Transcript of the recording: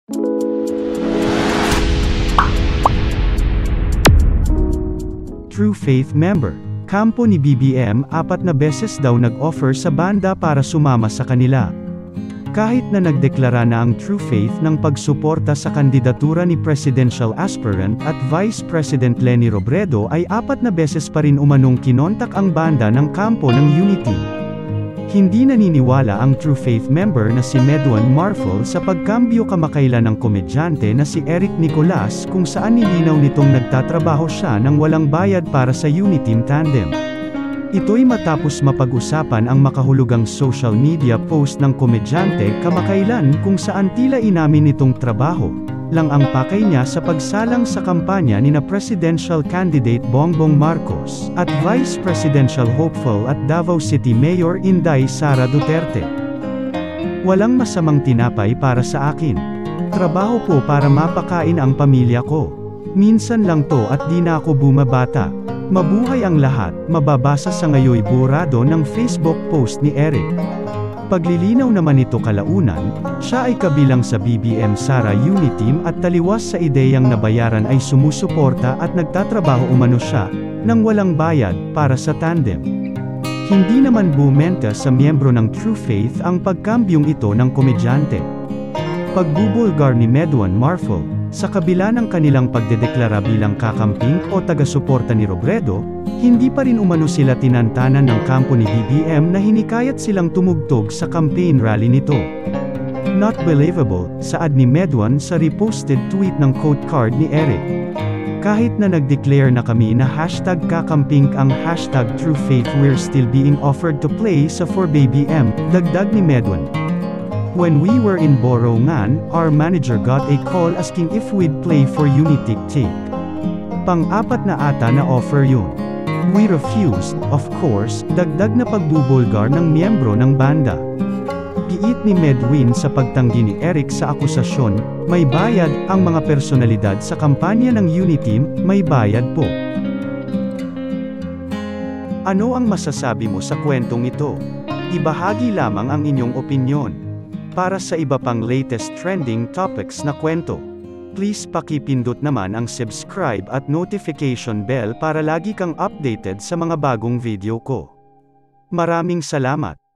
True Faith member. Kampo ni BBM 4 na beses daw nag-offer sa banda para sumama sa kanila. Kahit na nagdeklara na ang True Faith ng pagsuporta sa kandidatura ni presidential aspirant at Vice President Leni Robredo ay 4 na beses pa rin umanong kinontak ang banda ng kampo ng Unity. Hindi naniniwala ang True Faith member na si Medwan Marfol sa pagkambyo kamakailan ng komedyante na si Eric Nicolas kung saan nilinaw nitong nagtatrabaho siya ng walang bayad para sa Uniteam Tandem. Ito'y matapos mapag-usapan ang makahulugang social media post ng komedyante kamakailan kung saan tila inamin nitong trabaho lang ang pakay niya sa pagsalang sa kampanya ni na Presidential Candidate Bongbong Marcos at Vice Presidential Hopeful at Davao City Mayor Inday Sara Duterte. Walang masamang tinapay para sa akin. Trabaho ko para mapakain ang pamilya ko. Minsan lang to at di na ako bumabata. Mabuhay ang lahat, mababasa sa ngayoy burado ng Facebook post ni Eric. Paglilinaw naman ito kalaunan, siya ay kabilang sa BBM Sara Uniteam at taliwas sa ideyang nabayaran ay sumusuporta at nagtatrabaho umano siya, nang walang bayad, para sa tandem. Hindi naman bumenta sa miyembro ng True Faith ang pagkambyong ito ng komedyante. Pagbubulgar ni Medwan Marfol, sa kabila ng kanilang pagdedeklara bilang kakamping o taga-suporta ni Robredo, hindi pa rin umano sila tinantanan ng kampo ni BBM na hinikayat silang tumugtog sa campaign rally nito. Not believable, saad ni Medwan sa reposted tweet ng quote card ni Eric. Kahit na nag-declare na kami na #kakamping ang #TrueFaith we're still being offered to play sa for BBM, dagdag ni Medwan. When we were in Borongan, our manager got a call asking if we'd play for Unitik Take. Pang-4 na ata na offer yun. We refused, of course, dagdag na pagbubulgar ng miyembro ng banda. Piit ni Medwin sa pagtanggi ni Eric sa akusasyon, may bayad, ang mga personalidad sa kampanya ng Uniteam, may bayad po. Ano ang masasabi mo sa kwentong ito? Ibahagi lamang ang inyong opinyon. Para sa iba pang latest trending topics na kwento, please pakipindot naman ang subscribe at notification bell para lagi kang updated sa mga bagong video ko. Maraming salamat!